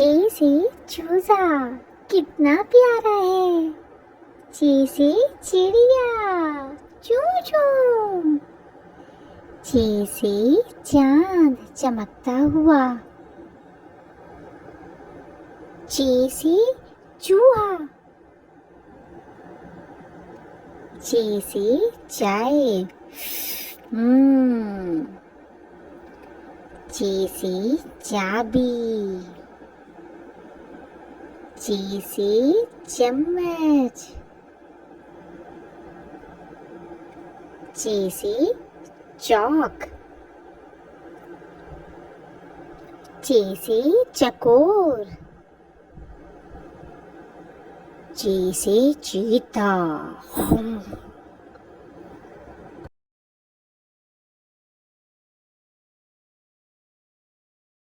ची से चूजा कितना प्यारा है। ची से चिड़िया चू चू। ची से चांद चमकता हुआ। ची से चूहा। ची से चाय। ची से चाबी। ची से चम्मच। ची से चौक। ची से चकोर। ची से चीता।